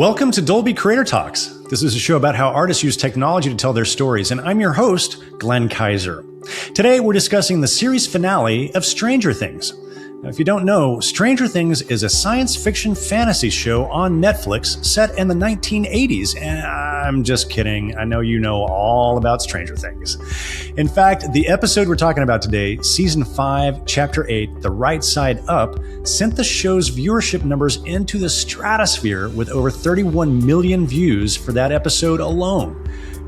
Welcome to Dolby Creator Talks. This is a show about how artists use technology to tell their stories, and I'm your host, Glenn Kaiser. Today, we're discussing the series finale of Stranger Things. Now, if you don't know, Stranger Things is a science fiction fantasy show on Netflix set in the 1980s, and I'm just kidding. I know you know all about Stranger Things. In fact, the episode we're talking about today, Season 5, Chapter 8, The Right Side Up, sent the show's viewership numbers into the stratosphere with over 31 million views for that episode alone.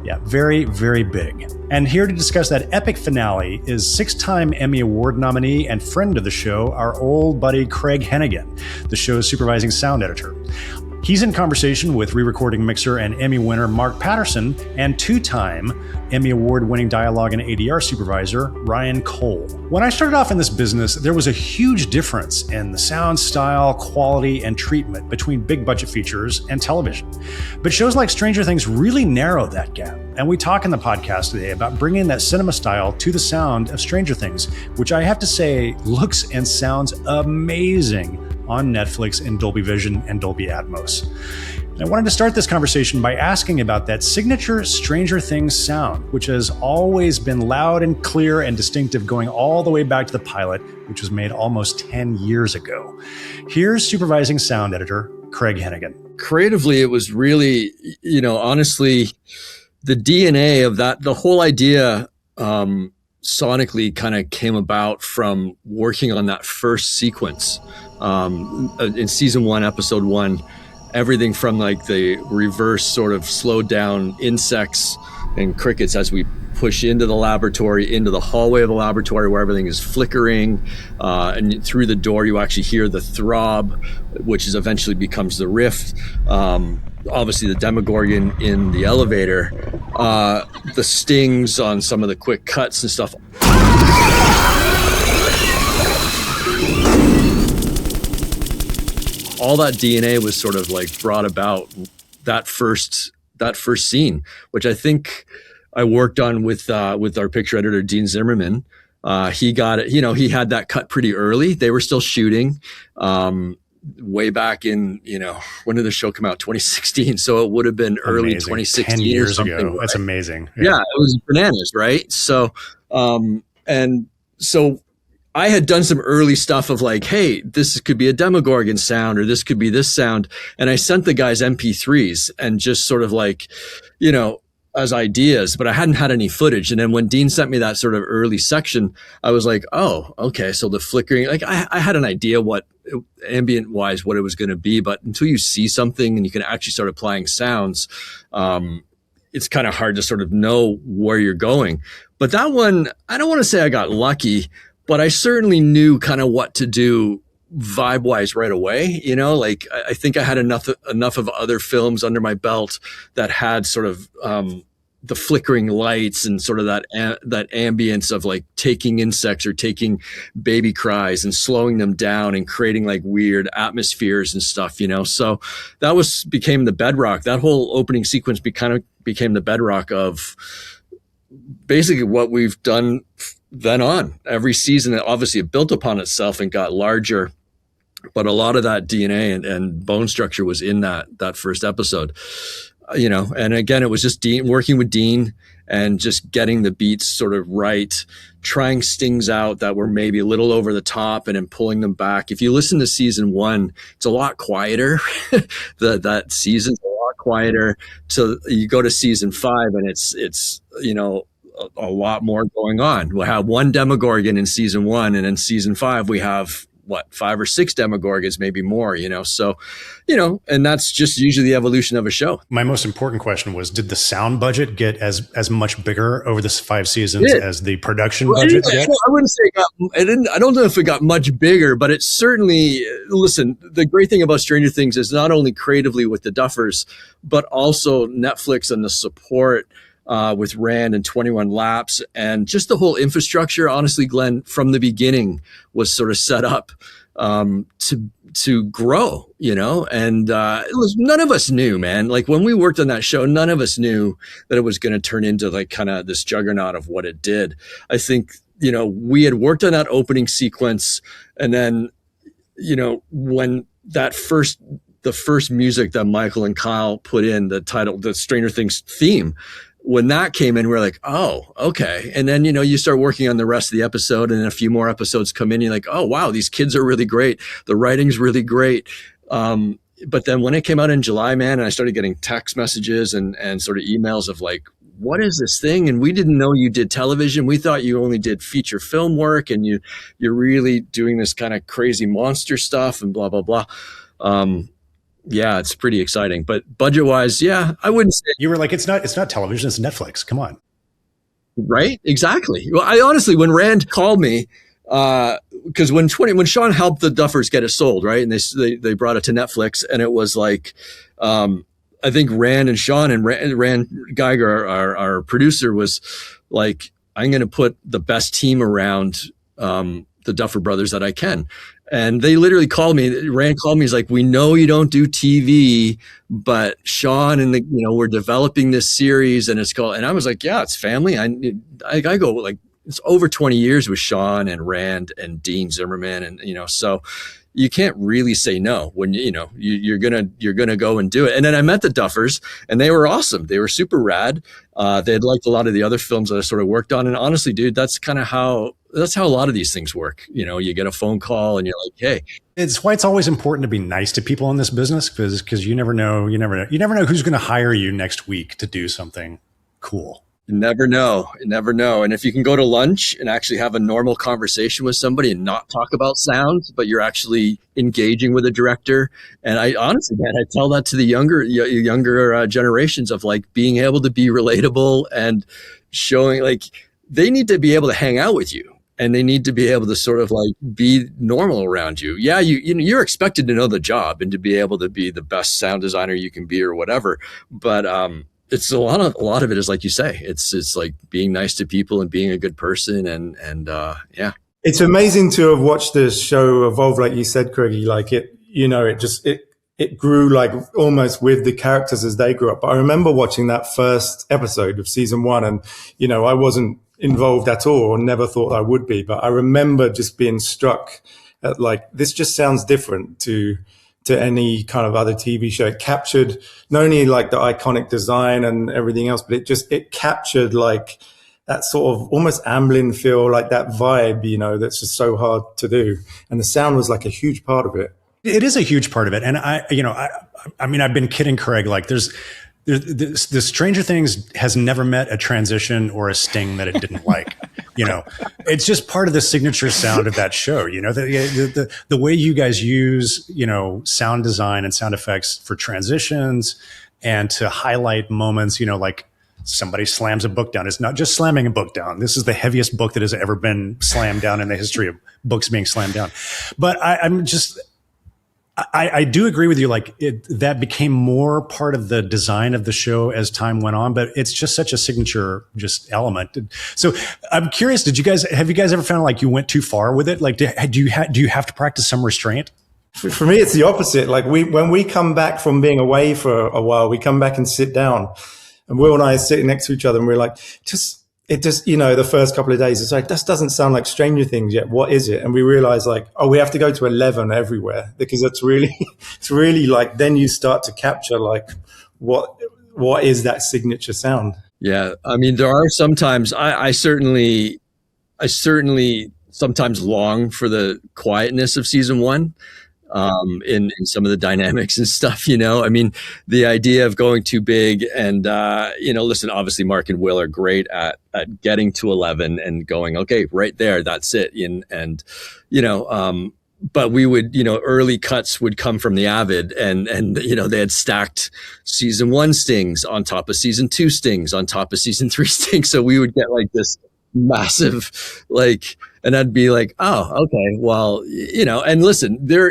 Yeah, very, very big. And here to discuss that epic finale is six-time Emmy Award nominee and friend of the show, our old buddy Craig Henighan, the show's supervising sound editor. He's in conversation with re-recording mixer and Emmy winner Mark Paterson and two-time Emmy Award-winning dialogue and ADR supervisor Ryan Cole. When I started off in this business, there was a huge difference in the sound style, quality, and treatment between big-budget features and television. But shows like Stranger Things really narrowed that gap. And we talk in the podcast today about bringing that cinema style to the sound of Stranger Things, which I have to say looks and sounds amazing on Netflix in Dolby Vision and Dolby Atmos. And I wanted to start this conversation by asking about that signature Stranger Things sound, which has always been loud and clear and distinctive going all the way back to the pilot, which was made almost 10 years ago. Here's supervising sound editor Craig Henighan. Creatively, it was really, honestly, the DNA of that, the whole idea sonically kind of came about from working on that first sequence. In season 1, episode 1, everything from like the reverse sort of slowed down insects and crickets as we push into the laboratory, into the hallway of the laboratory where everything is flickering, and through the door you actually hear the throb, which is eventually becomes the rift. Obviously the Demogorgon in the elevator, the stings on some of the quick cuts and stuff. All that DNA was sort of like brought about that first scene, which I think I worked on with our picture editor, Dean Zimmerman. He got it, he had that cut pretty early. They were still shooting way back in, when did the show come out? 2016. So it would have been early Amazing. 2016 10 years or something. ago. Right? That's amazing. Yeah, it was bananas, right? So, and so I had done some early stuff of like, hey, this could be a Demogorgon sound or this could be this sound. And I sent the guys MP3s and just sort of like, as ideas, but I hadn't had any footage. And then when Dean sent me that sort of early section, I was like, oh, okay. So the flickering, like I had an idea what ambient wise, what it was going to be, but until you see something and you can actually start applying sounds, it's kind of hard to sort of know where you're going. But that one, I don't want to say I got lucky, but I certainly knew kind of what to do vibe-wise right away. Like I think I had enough of other films under my belt that had sort of the flickering lights and sort of that ambience of like taking insects or taking baby cries and slowing them down and creating like weird atmospheres and stuff, So that became the bedrock. That whole opening sequence became the bedrock of basically what we've done then on. Every season, obviously it built upon itself and got larger, but a lot of that DNA and bone structure was in that first episode, and again, it was just Dean working with Dean and just getting the beats sort of right, trying stings out that were maybe a little over the top and then pulling them back. If you listen to season 1, it's a lot quieter. that season's a lot quieter. So you go to season 5 and it's a lot more going on. We'll have one Demogorgon in season 1, and in season 5 we have 5 or 6 Demogorgons, maybe more, so, and that's just usually the evolution of a show. My most important question was, did the sound budget get as much bigger over this 5 seasons as the production budget did? I wouldn't say I don't know if it got much bigger, but it certainly, listen, the great thing about Stranger Things is not only creatively with the Duffers, but also Netflix and the support with Rand and 21 Laps, and just the whole infrastructure, honestly, Glenn, from the beginning was sort of set up to grow, and it was, none of us knew, man. Like when we worked on that show, none of us knew that it was going to turn into like kind of this juggernaut of what it did. I think, we had worked on that opening sequence, and then, when that first the first music that Michael and Kyle put in, the Stranger Things theme, when that came in, we're like, oh, okay. And then, you start working on the rest of the episode, and a few more episodes come in, you're like, oh, wow, these kids are really great. The writing's really great. But then when it came out in July, man, and I started getting text messages and sort of emails of like, what is this thing? And we didn't know you did television. We thought you only did feature film work, and you're really doing this kind of crazy monster stuff and blah, blah, blah. Yeah, it's pretty exciting. But budget wise, yeah, I wouldn't say. You were like, it's not television, it's Netflix. Come on. Right? Exactly. Well, I honestly, when Rand called me, because when Sean helped the Duffers get it sold, right, and they brought it to Netflix, and it was like, I think Rand and Sean and Rand Geiger, our producer, was like, I'm going to put the best team around the Duffer Brothers that I can. And they literally called me. Rand called me. He's like, we know you don't do TV, but Sean and we're developing this series, and it's called. And I was like, yeah, it's family. I go like, it's over 20 years with Sean and Rand and Dean Zimmerman, and so you can't really say no when you're gonna go and do it. And then I met the Duffers, and they were awesome. They were super rad. They had liked a lot of the other films that I sort of worked on. And honestly, dude, that's how a lot of these things work. You get a phone call and you're like, hey. It's why it's always important to be nice to people in this business, because you never know who's going to hire you next week to do something cool. You never know. And if you can go to lunch and actually have a normal conversation with somebody and not talk about sound, but you're actually engaging with a director. And I honestly, man, I tell that to the younger generations of like being able to be relatable and showing like they need to be able to hang out with you. And they need to be able to sort of like be normal around you. Yeah, you're expected to know the job and to be able to be the best sound designer you can be or whatever. But it's a lot of it is like you say. It's like being nice to people and being a good person and yeah. It's amazing to have watched this show evolve, like you said, Craigie. Like it grew like almost with the characters as they grew up. But I remember watching that first episode of season 1, and I wasn't involved at all, or never thought I would be. But I remember just being struck at like, this just sounds different to any kind of other TV show. It captured not only like the iconic design and everything else, but it captured like that sort of almost Amblin feel, like that vibe, that's just so hard to do. And the sound was like a huge part of it. It is a huge part of it. And I mean, I've been kidding Craig, like the Stranger Things has never met a transition or a sting that it didn't like. It's just part of the signature sound of that show. The way you guys use sound design and sound effects for transitions and to highlight moments. Like somebody slams a book down. It's not just slamming a book down. This is the heaviest book that has ever been slammed down in the history of books being slammed down. But I do agree with you. Like that became more part of the design of the show as time went on, but it's just such a signature element. So I'm curious, have you guys ever found like you went too far with it? Like, do you have to practice some restraint? For me, it's the opposite. Like when we come back from being away for a while, we come back and sit down, and Will and I are sitting next to each other, and we're like, the first couple of days, it's like, this doesn't sound like Stranger Things yet. What is it? And we realize like, oh, we have to go to 11 everywhere, because it's really like, then you start to capture like, what is that signature sound? Yeah. I mean, there are sometimes I certainly sometimes long for the quietness of season 1. In some of the dynamics and stuff, I mean, the idea of going too big and, listen, obviously Mark and Will are great at getting to 11 and going, okay, right there, that's it. But we would, early cuts would come from the Avid and, they had stacked season 1 stings on top of season 2 stings on top of season 3 stings. So we would get like this massive, like, and I'd be like, oh, okay, well, and listen, they're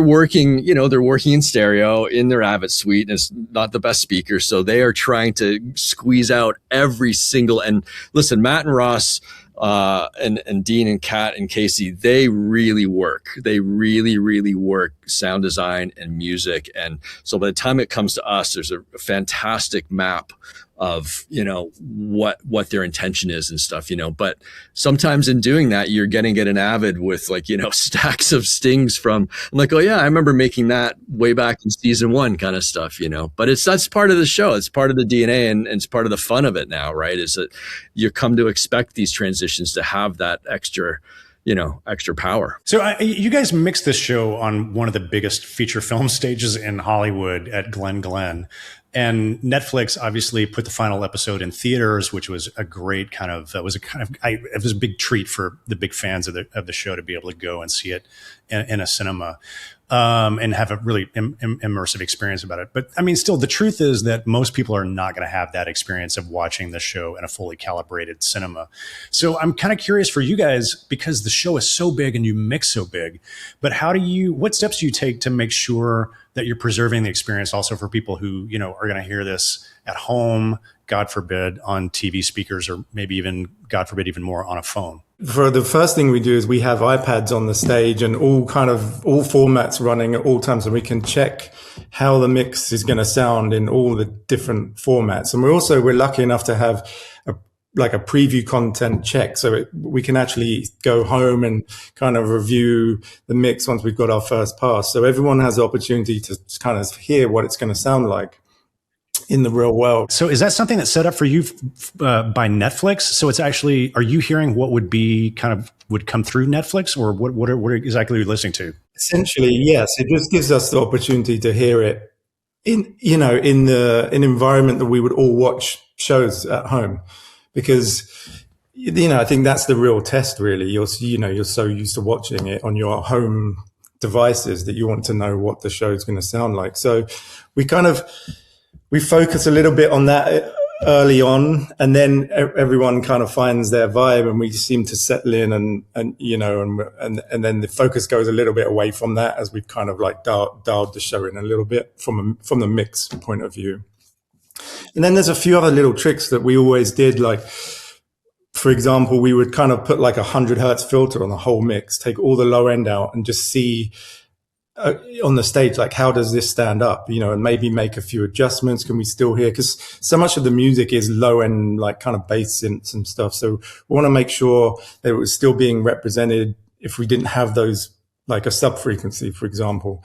working, they're working in stereo in their Avid suite, and it's not the best speaker. So they are trying to squeeze out every single, and listen, Matt and Ross, and Dean and Kat and Casey, they really work. They really, really work sound design and music. And so by the time it comes to us, there's a fantastic map of, what their intention is and stuff, but sometimes in doing that, you're going to get an Avid with like, stacks of stings from, I'm like, oh yeah, I remember making that way back in season 1 kind of stuff, but that's part of the show. It's part of the DNA and it's part of the fun of it now, right? Is that you come to expect these transitions to have that extra power. So you guys mixed this show on one of the biggest feature film stages in Hollywood at Glen. And Netflix obviously put the final episode in theaters, which was a great it was a big treat for the big fans of the show to be able to go and see it in a cinema. And have a really immersive experience about it. But I mean, still, the truth is that most people are not going to have that experience of watching the show in a fully calibrated cinema. So I'm kind of curious for you guys, because the show is so big and you mix so big, but what steps do you take to make sure that you're preserving the experience also for people who, are going to hear this at home, God forbid, on TV speakers, or maybe even, God forbid, even more on a phone? For the first thing we do is we have iPads on the stage and all formats running at all times, and we can check how the mix is going to sound in all the different formats. And we're lucky enough to have a preview content check, so we can actually go home and kind of review the mix once we've got our first pass. So everyone has the opportunity to kind of hear what it's going to sound like in the real world. So is that something that's set up for you by Netflix? So it's actually, are you hearing what would come through Netflix, or what exactly are you listening to? Essentially, yes. It just gives us the opportunity to hear it in an environment that we would all watch shows at home, because I think that's the real test, really. You're so used to watching it on your home devices that you want to know what the show is going to sound like. So we focus a little bit on that early on, and then everyone kind of finds their vibe, and we seem to settle in, and then the focus goes a little bit away from that as we've kind of like dialed the show in a little bit from the mix point of view. And then there's a few other little tricks that we always did, like, for example, we would kind of put like 100 hertz filter on the whole mix, take all the low end out, and just see on the stage, like, how does this stand up, and maybe make a few adjustments. Can we still hear? Because so much of the music is low end, like kind of bass synths and stuff. So we want to make sure that it was still being represented if we didn't have those, like a sub frequency, for example.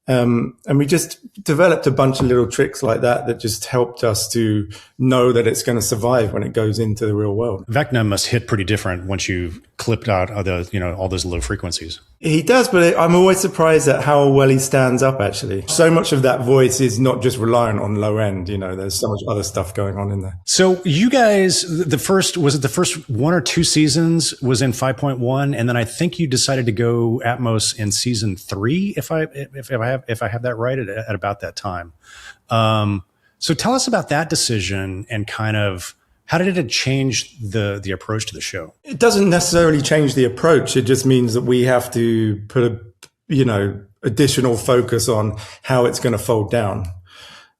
And we just developed a bunch of little tricks like that just helped us to know that it's going to survive when it goes into the real world. Vecna must hit pretty different once you've clipped out all those low frequencies. He does, but I'm always surprised at how well he stands up, actually. So much of that voice is not just reliant on low end, there's so much other stuff going on in there. So you guys, the first 1 or 2 seasons was in 5.1, and then I think you decided to go Atmos in season 3, if I have that right, at about that time. So tell us about that decision, and kind of how did it change the approach to the show? It doesn't necessarily change the approach. It just means that we have to put additional focus on how it's going to fold down.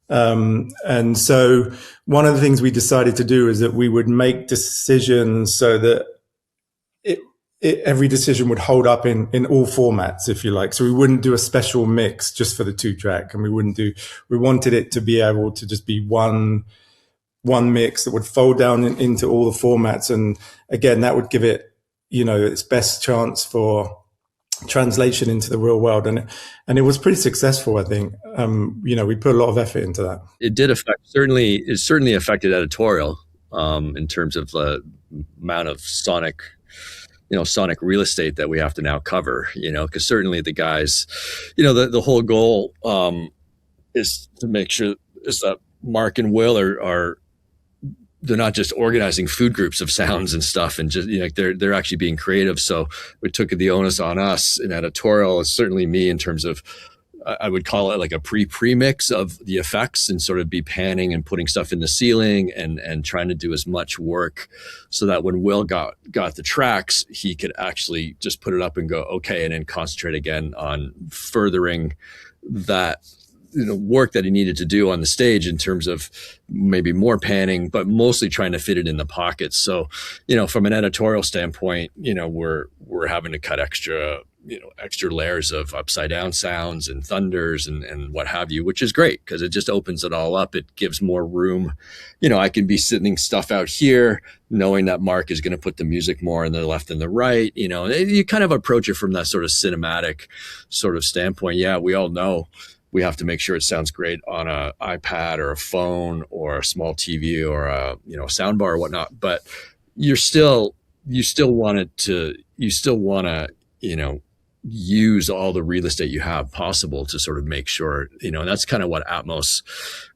And so one of the things we decided to do is that we would make decisions so that every decision would hold up in all formats, if you like. So we wouldn't do a special mix just for the 2-track, and we wanted it to be able to just be one mix that would fold down into all the formats. And again, that would give it, its best chance for translation into the real world. And it was pretty successful, I think. We put a lot of effort into that. It did certainly affected editorial, in terms of the amount of sonic real estate that we have to now cover, because certainly the guys, the whole goal, is to make sure is that Mark and Will are they're not just organizing food groups of sounds and stuff, and just they're actually being creative. So we took the onus on us in editorial. It's certainly me in terms of, I would call it like a pre-mix of the effects, and sort of be panning and putting stuff in the ceiling and trying to do as much work so that when Will got the tracks, he could actually just put it up and go, okay, and then concentrate again on furthering that work that he needed to do on the stage in terms of maybe more panning, but mostly trying to fit it in the pockets. So, from an editorial standpoint, we're having to cut extra extra layers of upside down sounds and thunders and what have you, which is great because it just opens it all up. It gives more room. I can be sending stuff out here, knowing that Mark is going to put the music more on the left and the right. You kind of approach it from that sort of cinematic sort of standpoint. Yeah, we all know we have to make sure it sounds great on an iPad or a phone or a small TV or a sound bar or whatnot, but you still want to use all the real estate you have possible to sort of make sure, and that's kind of what Atmos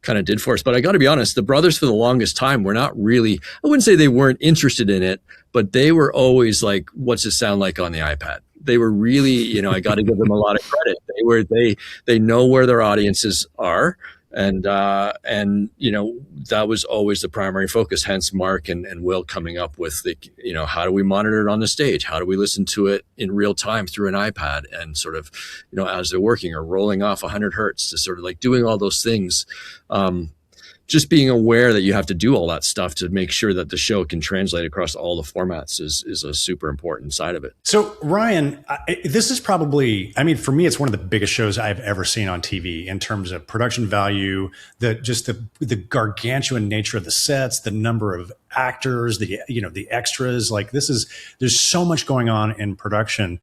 kind of did for us. But I got to be honest, the brothers for the longest time were not really, I wouldn't say they weren't interested in it, but they were always like, what's it sound like on the iPad? They were really, I got to give them a lot of credit. They know where their audiences are. And that was always the primary focus, hence Mark and Will coming up with how do we monitor it on the stage? How do we listen to it in real time through an iPad and sort of, as they're working or rolling off 100 hertz to sort of like doing all those things. Just being aware that you have to do all that stuff to make sure that the show can translate across all the formats is a super important side of it. So Ryan, this is probably, for me, it's one of the biggest shows I've ever seen on TV in terms of production value, the gargantuan nature of the sets, the number of actors, the extras. Like there's so much going on in production.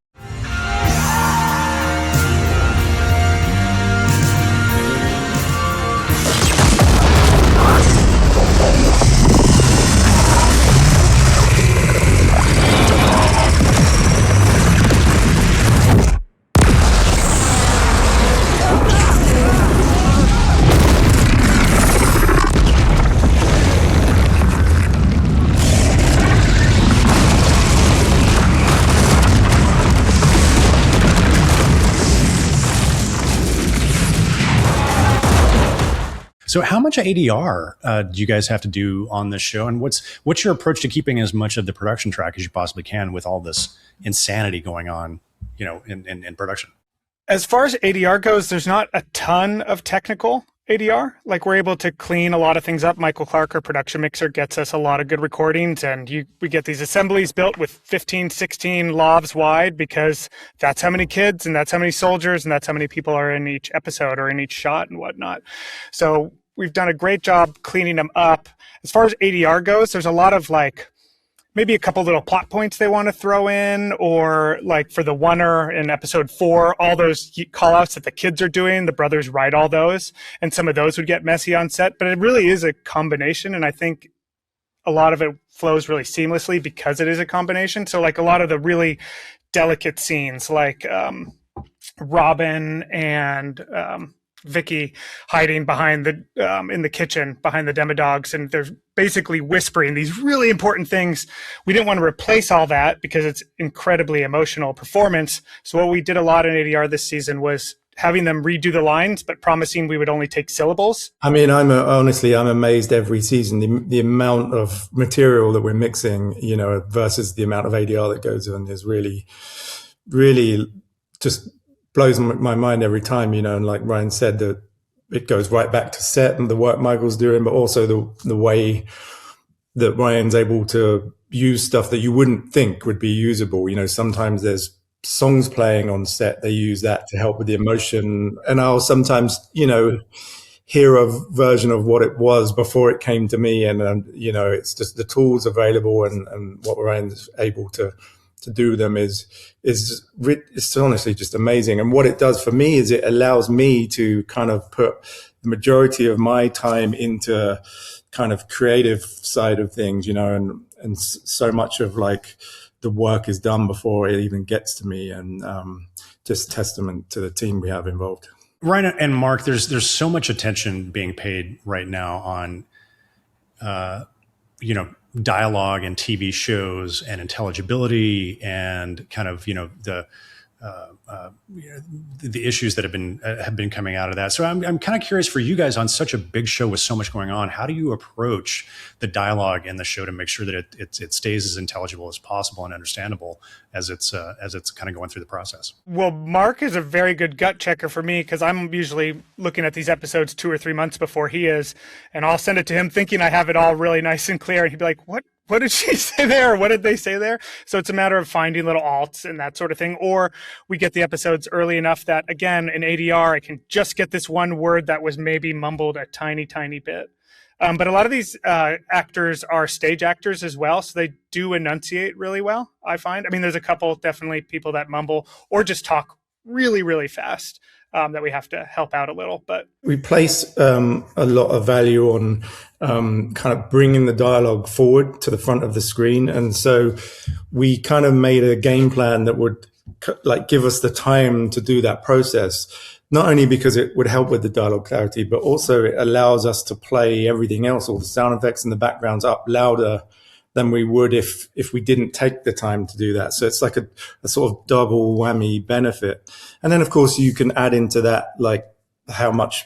So how much ADR do you guys have to do on this show? And what's your approach to keeping as much of the production track as you possibly can with all this insanity going on, in production? As far as ADR goes, there's not a ton of technical ADR. Like we're able to clean a lot of things up. Michael Clark, our production mixer, gets us a lot of good recordings, and we get these assemblies built with 15, 16 LOVs wide because that's how many kids and that's how many soldiers and that's how many people are in each episode or in each shot and whatnot. So we've done a great job cleaning them up. As far as ADR goes, there's a lot of maybe a couple little plot points they want to throw in, or like for the oneer in episode 4, all those call outs that the kids are doing, the brothers write all those, and some of those would get messy on set, but it really is a combination. And I think a lot of it flows really seamlessly because it is a combination. So like a lot of the really delicate scenes, like Robin and Vicky hiding behind in the kitchen behind the demodogs, and they're basically whispering these really important things. We didn't want to replace all that because it's incredibly emotional performance. So what we did a lot in ADR this season was having them redo the lines, but promising we would only take syllables. Honestly, I'm amazed every season the amount of material that we're mixing, versus the amount of ADR that goes on is really, really just blows my mind every time, and like Ryan said, that it goes right back to set and the work Michael's doing, but also the way that Ryan's able to use stuff that you wouldn't think would be usable. Sometimes there's songs playing on set, they use that to help with the emotion, and I'll sometimes hear a version of what it was before it came to me, and it's just the tools available and what Ryan's able to do them is honestly just amazing. And what it does for me is it allows me to kind of put the majority of my time into kind of creative side of things, and so much of like the work is done before it even gets to me, and just testament to the team we have involved. Ryan and Mark, there's so much attention being paid right now on dialogue and TV shows and intelligibility and kind of the issues that have been coming out of that. So I'm kind of curious for you guys, on such a big show with so much going on, how do you approach the dialogue in the show to make sure that it stays as intelligible as possible and understandable as it's kind of going through the process? Well, Mark is a very good gut checker for me because I'm usually looking at these episodes 2 or 3 months before he is, and I'll send it to him thinking I have it all really nice and clear, and he'd be like, what what did she say there? What did they say there? So it's a matter of finding little alts and that sort of thing. Or we get the episodes early enough that, again, in ADR, I can just get this one word that was maybe mumbled a tiny, tiny bit. But a lot of these actors are stage actors as well, so they do enunciate really well, I find. I mean, there's a couple, definitely, people that mumble or just talk really, really fast that we have to help out a little. But we place a lot of value on kind of bringing the dialogue forward to the front of the screen. And so we kind of made a game plan that would like give us the time to do that process. Not only because it would help with the dialogue clarity, but also it allows us to play everything else, all the sound effects in the backgrounds up louder than we would if we didn't take the time to do that. So it's like a sort of double whammy benefit. And then, of course, you can add into that, like how much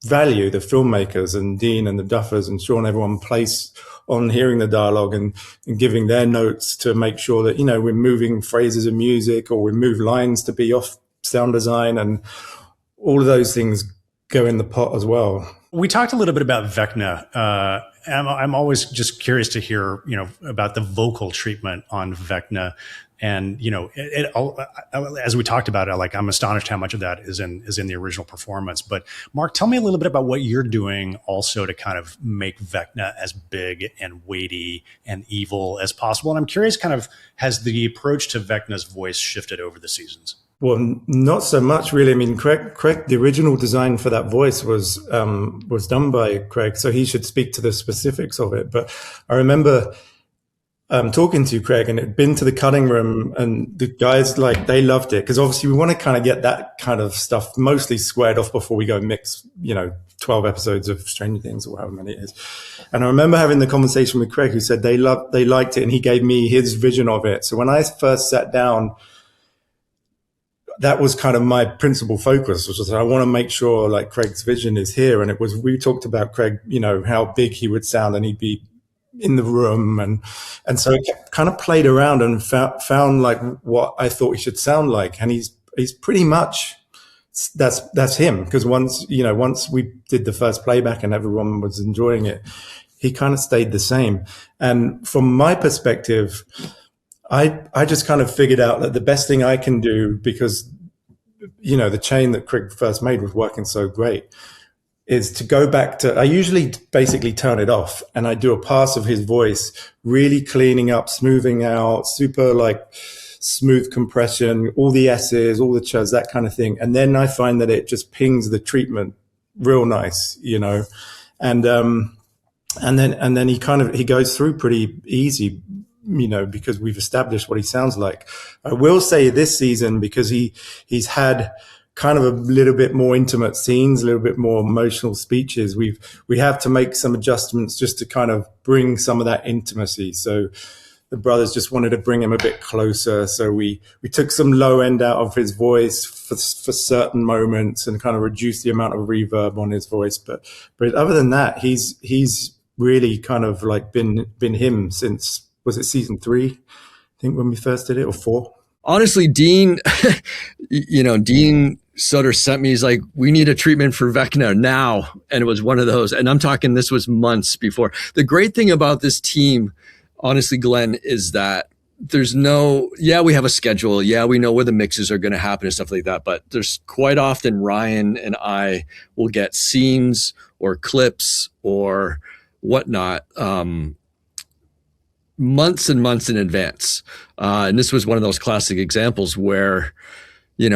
value the filmmakers and Dean and the Duffers and Sean, everyone place on hearing the dialogue and giving their notes to make sure that, you know, we're moving phrases of music or we move lines to be off sound design, and all of those things go in the pot as well. We talked a little bit about Vecna. I'm always just curious to hear, you know, about the vocal treatment on Vecna. And, you know, as we talked about it, like, I'm astonished how much of that is in the original performance. But Mark, tell me a little bit about what you're doing also to kind of make Vecna as big and weighty and evil as possible. And I'm curious, kind of, has the approach to Vecna's voice shifted over the seasons? Well, not so much, really. I mean, Craig, the original design for that voice was done by Craig, so he should speak to the specifics of it. But I remember talking to Craig, and it'd been to the cutting room, and the guys, like, they loved it, because obviously we want to kind of get that kind of stuff mostly squared off before we go mix, you know, 12 episodes of Stranger Things or however many it is. And I remember having the conversation with Craig, who said they liked it, and he gave me his vision of it. So when I first sat down, that was kind of my principal focus, which was I want to make sure, like, Craig's vision is here. And we talked about Craig, you know, how big he would sound, and he'd be in the room. And so I kind of played around and found like what I thought he should sound like. And he's pretty much, that's him. Because once we did the first playback and everyone was enjoying it, he kind of stayed the same. And from my perspective, I just kind of figured out that the best thing I can do, because, you know, the chain that Craig first made was working so great, is to go back to, I usually basically turn it off and I do a pass of his voice, really cleaning up, smoothing out, super like smooth compression, all the S's, all the chs, that kind of thing. And then I find that it just pings the treatment real nice, you know, and then he goes through pretty easy, you know, because we've established what he sounds like. I will say this season, because he's had kind of a little bit more intimate scenes, a little bit more emotional speeches, we have to make some adjustments just to kind of bring some of that intimacy. So the brothers just wanted to bring him a bit closer. So we took some low end out of his voice for certain moments and kind of reduced the amount of reverb on his voice. But other than that, he's really kind of like been him since, was it season 3? I think when we first did it, or 4? Honestly, Dean, Dean Sutter sent me, he's like, we need a treatment for Vecna now. And it was one of those. And I'm talking, this was months before. The great thing about this team, honestly, Glenn, is that there's we have a schedule. Yeah, we know where the mixes are going to happen and stuff like that. But there's quite often Ryan and I will get scenes or clips or whatnot, months and months in advance. And this was one of those classic examples where, Dean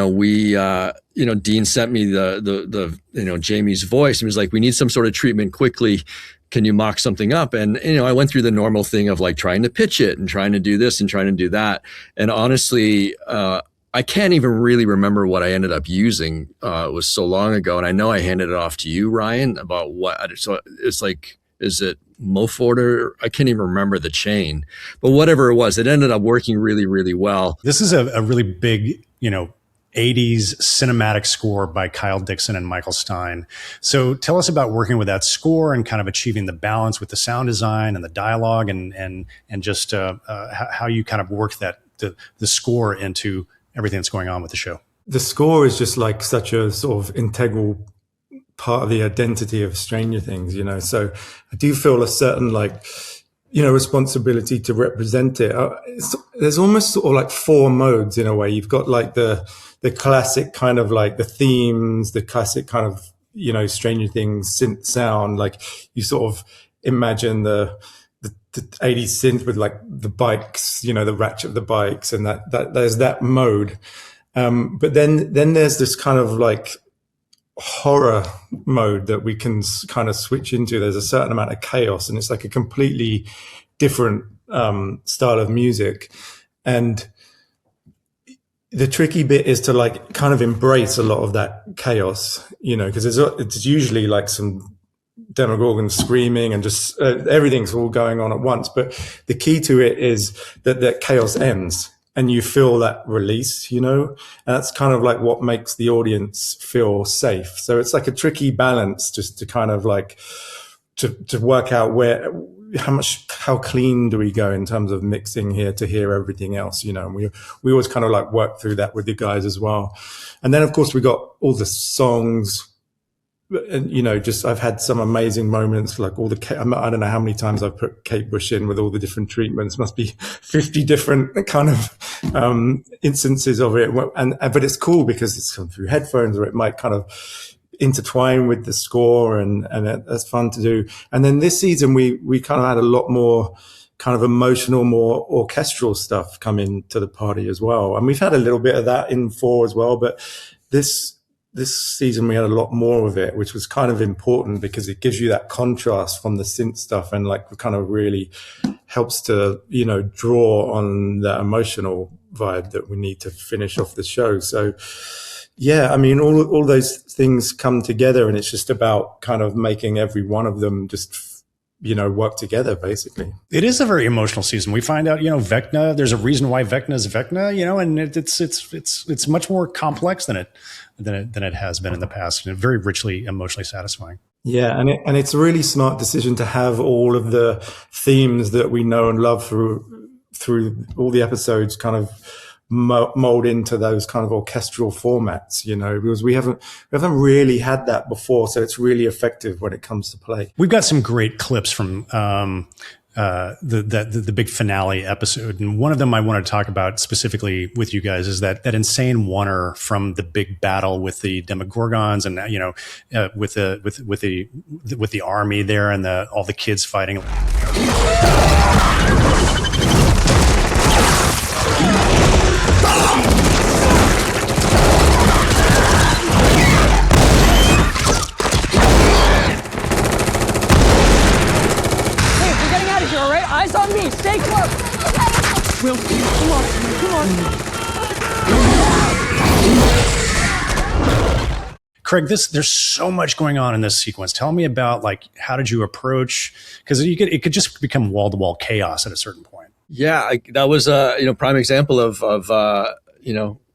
sent me the Jamie's voice and was like, we need some sort of treatment quickly. Can you mock something up? And, I went through the normal thing of like trying to pitch it and trying to do this and trying to do that. And honestly, I can't even really remember what I ended up using. It was so long ago. And I know I handed it off to you, Ryan, about what, so it's like, is it Mofort, or I can't even remember the chain, but whatever it was, it ended up working really, really well. This is a really big, 80s cinematic score by Kyle Dixon and Michael Stein. So tell us about working with that score and kind of achieving the balance with the sound design and the dialogue and just how you kind of work the score into everything that's going on with the show. The score is just like such a sort of integral part of the identity of Stranger Things, so I do feel a certain like responsibility to represent it. There's almost sort of like four modes in a way. You've got like the classic kind of like the themes, the classic kind of, Stranger Things synth sound. Like you sort of imagine the 80s synth with like the bikes, the ratchet of the bikes, and that there's that mode. But then there's this kind of like horror mode that we can kind of switch into. There's a certain amount of chaos, and it's like a completely different style of music. And the tricky bit is to like kind of embrace a lot of that chaos, because it's usually like some Demogorgon screaming and just everything's all going on at once. But the key to it is that chaos ends and you feel that release, and that's kind of like what makes the audience feel safe. So it's like a tricky balance just to kind of like to work out how clean do we go in terms of mixing here to hear everything else, and we always kind of like work through that with the guys as well. And then of course we got all the songs. And I've had some amazing moments, like I don't know how many times I've put Kate Bush in with all the different treatments. Must be 50 different kind of instances of it. But it's cool because it's come through headphones, or it might kind of intertwine with the score, and that's fun to do. And then this season we kind of had a lot more kind of emotional, more orchestral stuff come into the party as well. And we've had a little bit of that in 4 as well, but this season we had a lot more of it, which was kind of important because it gives you that contrast from the synth stuff, and like kind of really helps to, draw on that emotional vibe that we need to finish off the show. So yeah, I mean, all those things come together, and it's just about kind of making every one of them just, work together, basically. It is a very emotional season. We find out, Vecna, there's a reason why Vecna is Vecna, and it's much more complex than it has been in the past, and very richly emotionally satisfying. Yeah, and it's a really smart decision to have all of the themes that we know and love through all the episodes kind of mold into those kind of orchestral formats, because we haven't really had that before. So it's really effective when it comes to play. We've got some great clips from the big finale episode, and one of them I want to talk about specifically with you guys is that insane oneer from the big battle with the Demogorgons, and with the army there, and all the kids fighting. Eyes on me, stay close. Will, come on. Craig, there's so much going on in this sequence. Tell me about like how did you approach? Because it could just become wall to wall chaos at a certain point. Yeah, that was a prime example of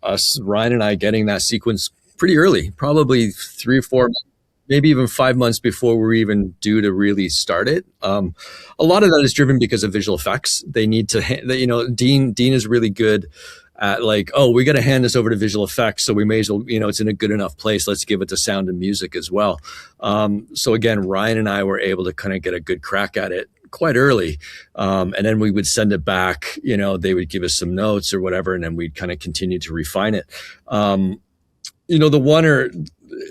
us, Ryan and I, getting that sequence pretty early, probably 3 or 4 months, maybe even 5 months before we're even due to really start it. A lot of that is driven because of visual effects. They need to, Dean is really good at like, oh, we got to hand this over to visual effects. So we may as well, it's in a good enough place. Let's give it to sound and music as well. So again, Ryan and I were able to kind of get a good crack at it quite early. And then we would send it back, they would give us some notes or whatever, and then we'd kind of continue to refine it. The oneer,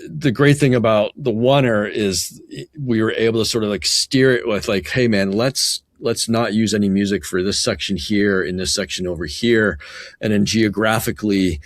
the great thing about the oneer is we were able to sort of like steer it with like, hey man, let's not use any music for this section here, in this section over here. And then geographically,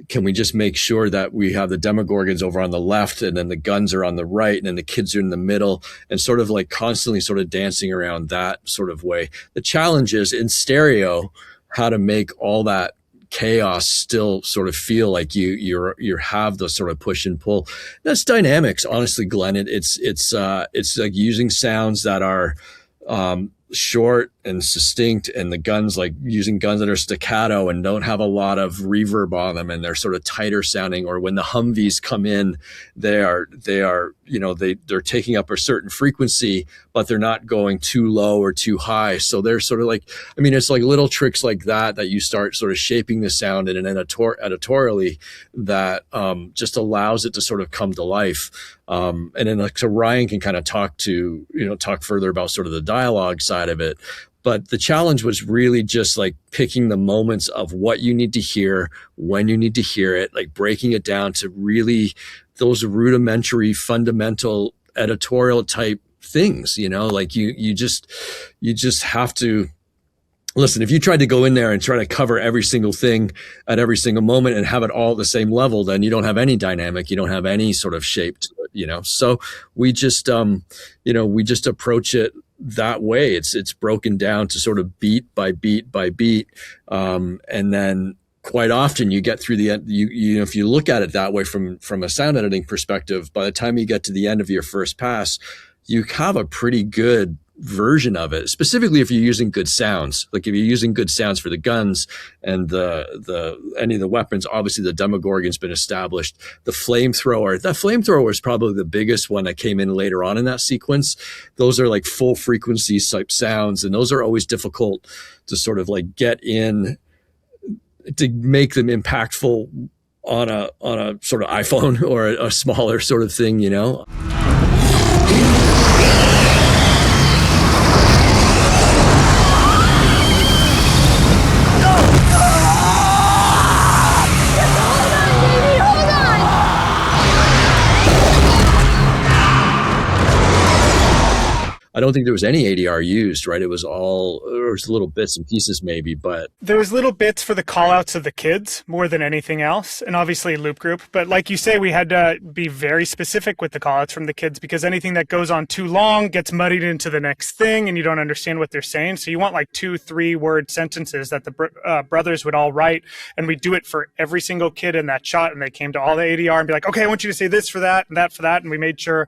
can we just make sure that we have the Demogorgons over on the left, and then the guns are on the right, and then the kids are in the middle, and sort of like constantly sort of dancing around that sort of way. The challenge is in stereo, how to make all that chaos still sort of feel like you have the sort of push and pull. That's dynamics, honestly, Glenn. It's like using sounds that are short and distinct, and the guns, like using guns that are staccato and don't have a lot of reverb on them, and they're sort of tighter sounding. Or when the Humvees come in, they're taking up a certain frequency, but they're not going too low or too high. So they're sort of like, I mean, it's like little tricks like that you start sort of shaping the sound in an editorially that just allows it to sort of come to life. And then like, so Ryan can kind of talk further about sort of the dialogue side of it. But the challenge was really just like picking the moments of what you need to hear, when you need to hear it, like breaking it down to really those rudimentary, fundamental editorial type things, like you just have to listen. If you tried to go in there and try to cover every single thing at every single moment and have it all at the same level, then you don't have any dynamic, you don't have any sort of shape to it, So we just, we just approach it that way. It's broken down to sort of beat by beat by beat. And then quite often you get through the end, if you look at it that way from a sound editing perspective, by the time you get to the end of your first pass, you have a pretty good version of it, specifically if you're using good sounds. Like if you're using good sounds for the guns and any of the weapons, obviously the Demogorgon's been established. That flamethrower is probably the biggest one that came in later on in that sequence. Those are like full frequency type sounds, and those are always difficult to sort of like get in to make them impactful on a sort of iPhone or a smaller sort of thing, I don't think there was any ADR used, right? It was all, there was little bits and pieces maybe, but. There was little bits for the call outs of the kids more than anything else. And obviously loop group. But like you say, we had to be very specific with the call outs from the kids, because anything that goes on too long gets muddied into the next thing and you don't understand what they're saying. So you want like 2-3 word sentences that the brothers would all write. And we do it for every single kid in that shot. And they came to all the ADR and be like, okay, I want you to say this for that and that for that. And we made sure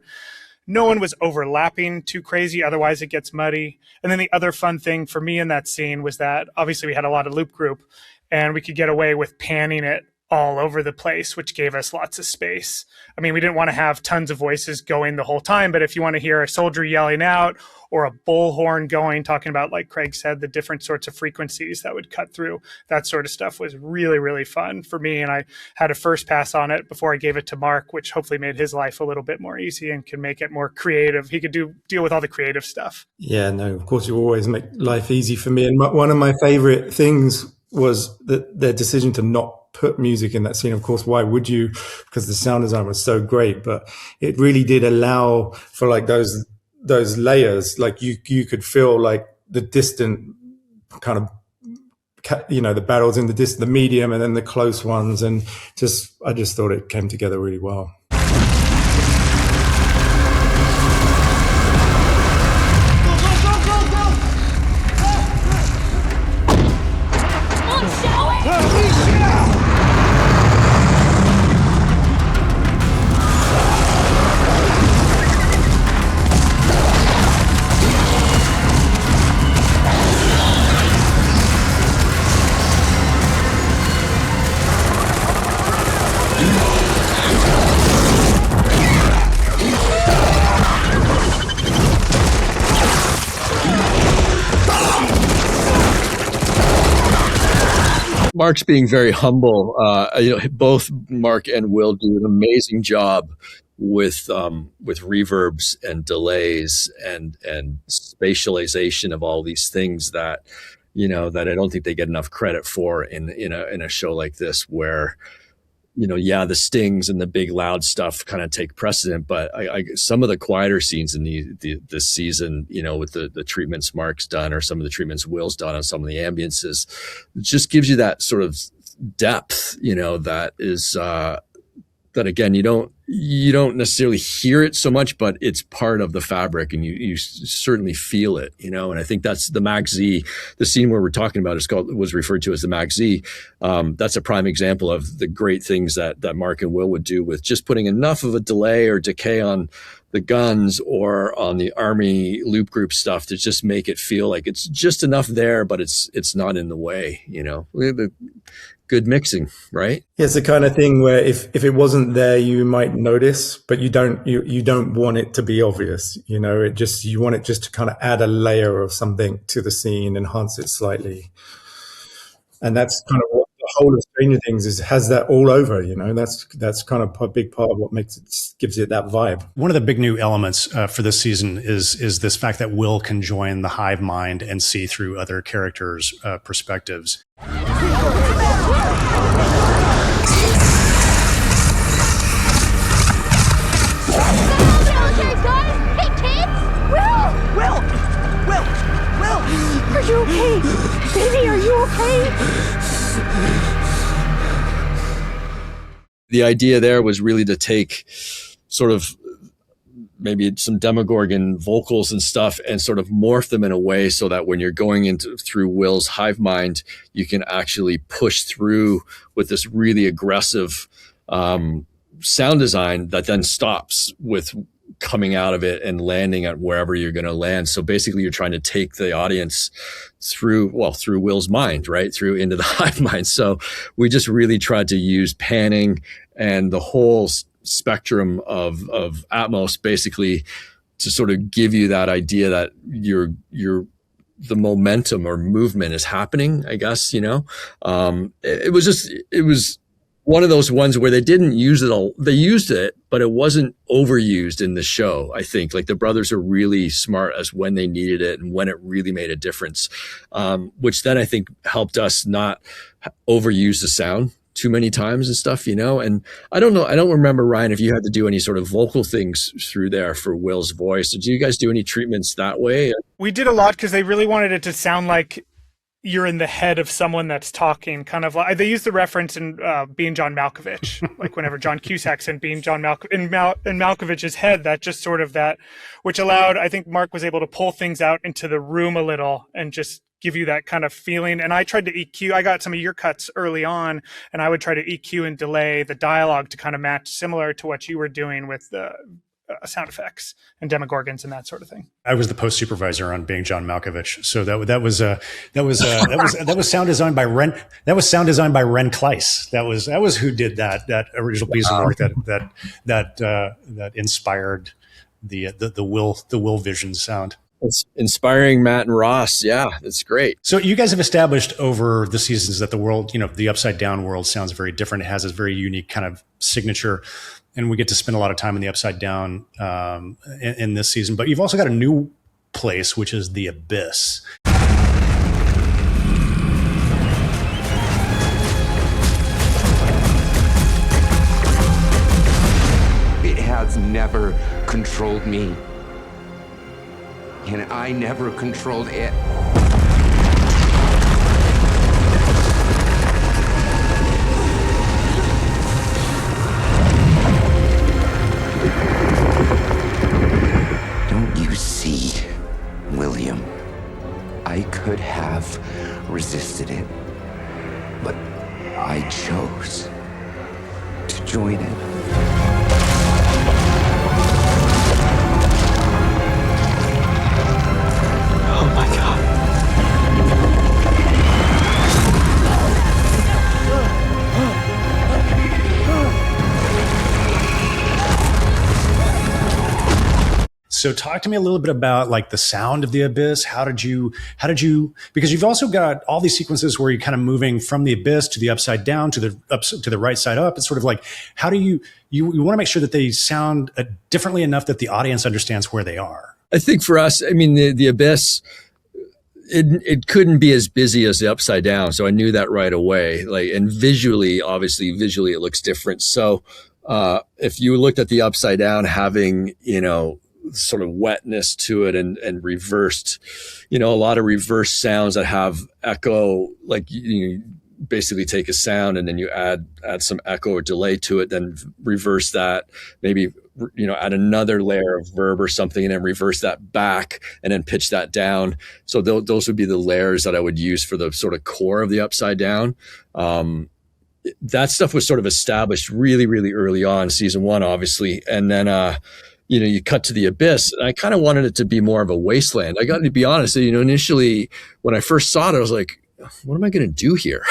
no one was overlapping too crazy, otherwise it gets muddy. And then the other fun thing for me in that scene was that obviously we had a lot of loop group and we could get away with panning it all over the place, which gave us lots of space. I mean, we didn't want to have tons of voices going the whole time, but if you want to hear a soldier yelling out or a bullhorn going, talking about, like Craig said, the different sorts of frequencies that would cut through, that sort of stuff was really, really fun for me. And I had a first pass on it before I gave it to Mark, which hopefully made his life a little bit more easy and can make it more creative. He could deal with all the creative stuff. Yeah, no, of course you always make life easy for me. And one of my favorite things was their decision to not put music in that scene. Of course, why would you? Because the sound design was so great, but it really did allow for like those layers. Like you could feel like the distant kind of, the battles in the medium and then the close ones. And I just thought it came together really well. Mark's being very humble. Both Mark and Will do an amazing job with reverbs and delays and spatialization of all these things that that I don't think they get enough credit for in a show like this, where the stings and the big loud stuff kind of take precedent, but some of the quieter scenes in this season, with the treatments Mark's done or some of the treatments Will's done on some of the ambiences, it just gives you that sort of depth, that is that again you don't you don't necessarily hear it so much, but it's part of the fabric, and you certainly feel it, and I think that's the Mac Z. The scene where we're talking about was referred to as the Mac Z. That's a prime example of the great things that Mark and Will would do with just putting enough of a delay or decay on the guns or on the Army loop group stuff to just make it feel like it's just enough there, but it's not in the way, the good mixing, right? Yeah, it's the kind of thing where if it wasn't there, you might notice, but you don't want it to be obvious. You want it just to kind of add a layer of something to the scene, enhance it slightly. And that's kind of what the whole of Stranger Things has that all over. That's kind of a big part of what gives it that vibe. One of the big new elements for this season is this fact that Will can join the hive mind and see through other characters' perspectives. Are you okay? Baby, are you okay? The idea there was really to take sort of maybe some Demogorgon vocals and stuff and sort of morph them in a way so that when you're going through Will's hive mind, you can actually push through with this really aggressive sound design that then stops with coming out of it and landing at wherever you're going to land. So basically you're trying to take the audience through Will's mind, right? Through into the hive mind. So we just really tried to use panning and the whole spectrum of Atmos basically to sort of give you that idea that the momentum or movement is happening, I guess, it was one of those ones where they didn't use it all. They used it, but it wasn't overused in the show. I think like the brothers are really smart as when they needed it and when it really made a difference, which then I think helped us not overuse the sound too many times and stuff, and I don't know. I don't remember, Ryan, if you had to do any sort of vocal things through there for Will's voice. Did you guys do any treatments that way? We did a lot because they really wanted it to sound like you're in the head of someone that's talking, kind of like they use the reference in Being John Malkovich, like whenever John Cusack's in Being John in Malkovich's head, that just sort of that, which allowed, I think Mark was able to pull things out into the room a little and just give you that kind of feeling. And I tried to EQ, I got some of your cuts early on, and I would try to EQ and delay the dialogue to kind of match similar to what you were doing with the sound effects and Demogorgons and that sort of thing. I was the post supervisor on Being John Malkovich, so that was sound designed by Ren. That was sound designed by Ren Kleiss. That was who did that original piece of work that inspired the Will Vision sound. It's inspiring Matt and Ross. Yeah, it's great. So you guys have established over the seasons that the world, the Upside Down world sounds very different. It has this very unique kind of signature. And we get to spend a lot of time in the Upside Down in this season. But you've also got a new place, which is the Abyss. It has never controlled me. And I never controlled it. William, I could have resisted it, but I chose to join it. Oh my God. So talk to me a little bit about like the sound of the Abyss. How did you, because you've also got all these sequences where you're kind of moving from the Abyss to the Upside Down to the right side up. It's sort of like, how do you want to make sure that they sound differently enough that the audience understands where they are? I think for us, I mean, the Abyss, it couldn't be as busy as the Upside Down. So I knew that right away. And visually, it looks different. So if you looked at the Upside Down having, sort of wetness to it and reversed, a lot of reverse sounds that have echo, like basically take a sound and then you add some echo or delay to it, then reverse that, maybe, add another layer of verb or something, and then reverse that back and then pitch that down. So those would be the layers that I would use for the sort of core of the upside down. That stuff was sort of established really, really early on, season 1, obviously. And then, you cut to the abyss, and I kind of wanted it to be more of a wasteland. I got to be honest, initially when I first saw it, I was like, what am I going to do here?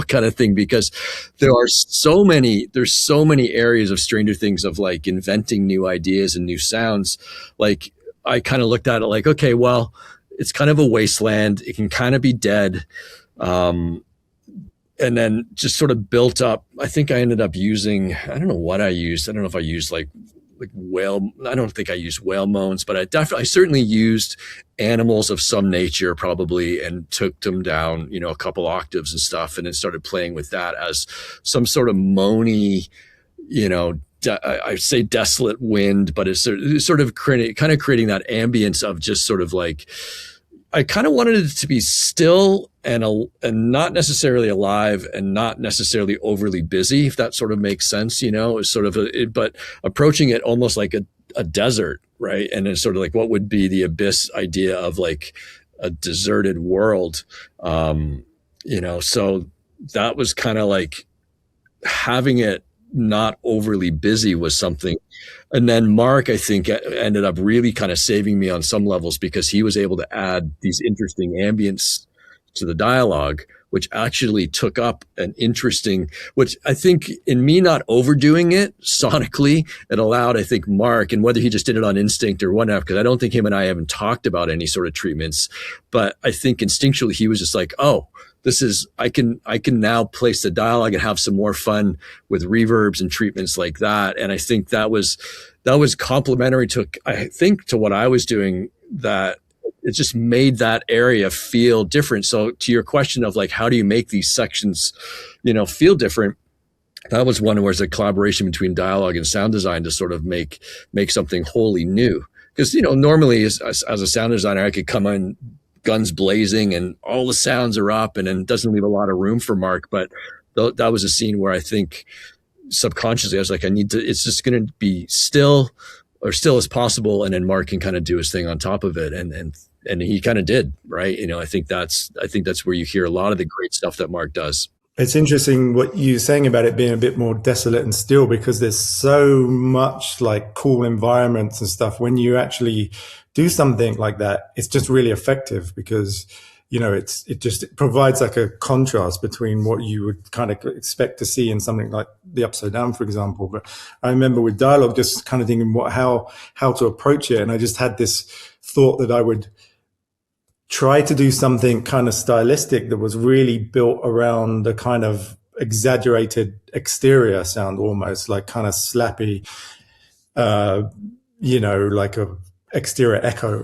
Kind of thing, because there's so many areas of Stranger Things of like inventing new ideas and new sounds. Like I kind of looked at it like, okay, well, it's kind of a wasteland. It can kind of be dead. And then just sort of built up. I think I ended up using, I don't know what I used. I don't know if I used like whale. I don't think I used whale moans, but I certainly used animals of some nature probably, and took them down, a couple octaves and stuff, and then started playing with that as some sort of moany, I say desolate wind, but it's sort of creating that ambience of just sort of like, I kind of wanted it to be still and not necessarily alive and not necessarily overly busy, if that sort of makes sense, it's sort of but approaching it almost like a desert, right? And it's sort of like, what would be the abyss idea of like a deserted world? So that was kind of like having it not overly busy was something. And then Mark, I think, ended up really kind of saving me on some levels, because he was able to add these interesting ambience to the dialogue, which actually took up an interesting, which I think in me not overdoing it sonically, it allowed, I think, Mark, and whether he just did it on instinct or whatnot, because I don't think him and I haven't talked about any sort of treatments, but I think instinctually he was just like, oh, this is, I can now place the dialogue and have some more fun with reverbs and treatments like that. And I think that was complementary to, I think, to what I was doing, that it just made that area feel different. So to your question of like, how do you make these sections, feel different? That was one where it's a collaboration between dialogue and sound design to sort of make something wholly new. Because, normally as a sound designer, I could come in guns blazing and all the sounds are up, and then it doesn't leave a lot of room for Mark. But that was a scene where I think subconsciously I was like, it's just going to be still as possible. And then Mark can kind of do his thing on top of it. And he kind of did, right? I think that's where you hear a lot of the great stuff that Mark does. It's interesting what you're saying about it being a bit more desolate and still, because there's so much like cool environments and stuff. When you actually do something like that, it's just really effective, because, it provides like a contrast between what you would kind of expect to see in something like the Upside Down, for example. But I remember with dialogue, just kind of thinking how to approach it. And I just had this thought that I would try to do something kind of stylistic that was really built around a kind of exaggerated exterior sound, almost like kind of slappy, like a exterior echo.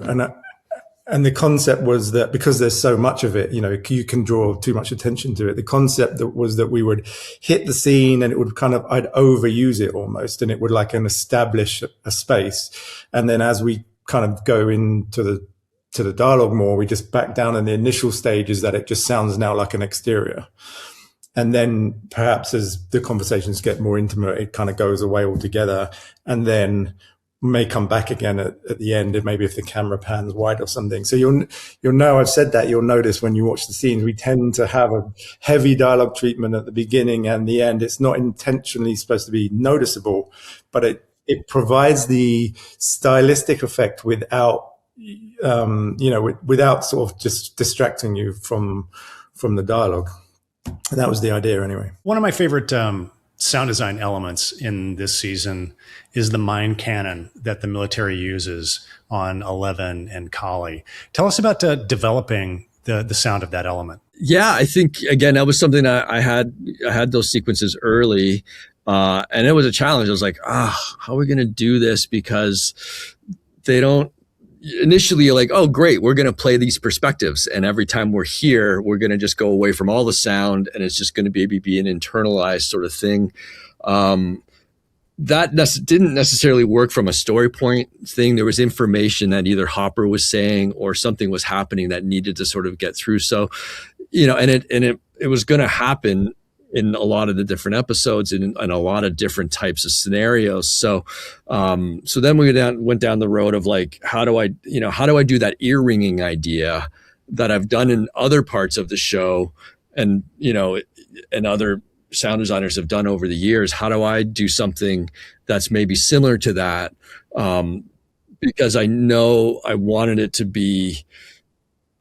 And the concept was that because there's so much of it, you can draw too much attention to it. The concept was that we would hit the scene and it would I'd overuse it almost, and it would like establish a space. And then as we kind of go into the dialogue more, we just back down in the initial stages that it just sounds now like an exterior. And then perhaps as the conversations get more intimate, it kind of goes away altogether, and then may come back again at the end, and maybe if the camera pans wide or something. So you'll know, I've said that, you'll notice when you watch the scenes, we tend to have a heavy dialogue treatment at the beginning and the end. It's not intentionally supposed to be noticeable, but it provides the stylistic effect without without sort of just distracting you from the dialogue. And that was the idea anyway. One of my favorite sound design elements in this season is the mine cannon that the military uses on Eleven and Kali. Tell us about developing the sound of that element. Yeah, I think, again, that was something that I had those sequences early, and it was a challenge. I was like, how are we going to do this? Because they don't, initially you're like, oh, great, we're going to play these perspectives. And every time we're here, we're going to just go away from all the sound, and it's just going to be an internalized sort of thing. That didn't necessarily work from a story point thing. There was information that either Hopper was saying or something was happening that needed to sort of get through. So, and it was going to happen in a lot of the different episodes and a lot of different types of scenarios. So then we went down the road of like, how do I do that ear ringing idea that I've done in other parts of the show, and and other sound designers have done over the years. How do I do something that's maybe similar to that? Because I know I wanted it to be,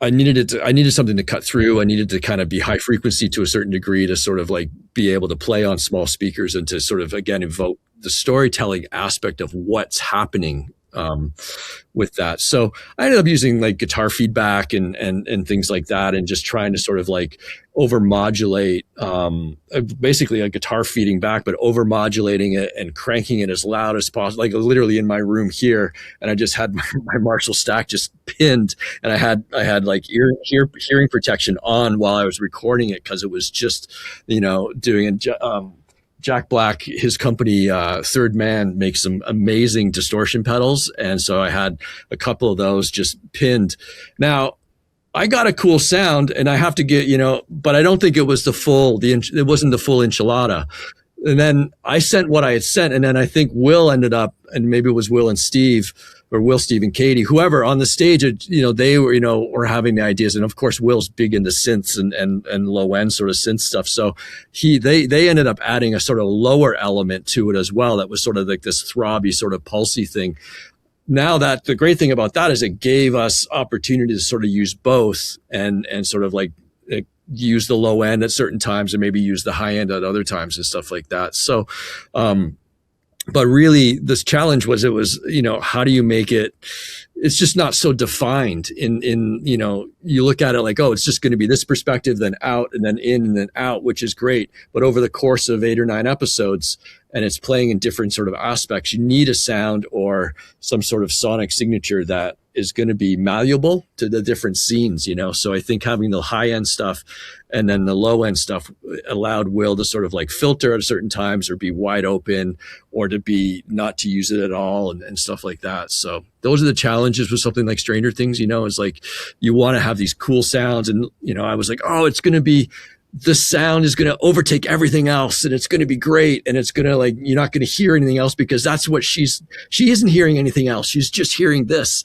I needed something to cut through. I needed to kind of be high frequency to a certain degree to sort of like be able to play on small speakers and to sort of, again, evoke the storytelling aspect of what's happening with that. So I ended up using like guitar feedback and things like that, and just trying to sort of like over modulate, basically a guitar feeding back, but over modulating it and cranking it as loud as possible, like literally in my room here. And I just had my Marshall stack just pinned, and I had like hearing protection on while I was recording it, because it was just, doing it. Jack Black, his company, Third Man, makes some amazing distortion pedals. And so I had a couple of those just pinned. Now, I got a cool sound, and I have to get, but I don't think it was it wasn't the full enchilada. And then I sent what I had sent. And then I think Will ended up, and maybe it was Will and Steve, or Will, Steve, and Katie, whoever on the stage, they were, were having the ideas. And of course, Will's big into synths and low end sort of synth stuff. So they ended up adding a sort of lower element to it as well. That was sort of like this throbby sort of pulsy thing. Now that the great thing about that is it gave us opportunity to sort of use both and sort of like use the low end at certain times and maybe use the high end at other times and stuff like that. So, but really this challenge was, how do you make it, it's just not so defined in, you look at it like, oh, it's just going to be this perspective, then out, and then in, and then out, which is great. But over the course of 8 or 9 episodes, and it's playing in different sort of aspects, you need a sound or some sort of sonic signature that is going to be malleable to the different scenes, So I think having the high end stuff and then the low end stuff allowed Will to sort of like filter at certain times, or be wide open, or to be not to use it at all, and stuff like that. So those are the challenges with something like Stranger Things, is like you want to have these cool sounds. And, I was like, oh, it's going to be, the sound is going to overtake everything else, and it's going to be great. And it's going to like, you're not going to hear anything else, because that's what she isn't hearing anything else. She's just hearing this.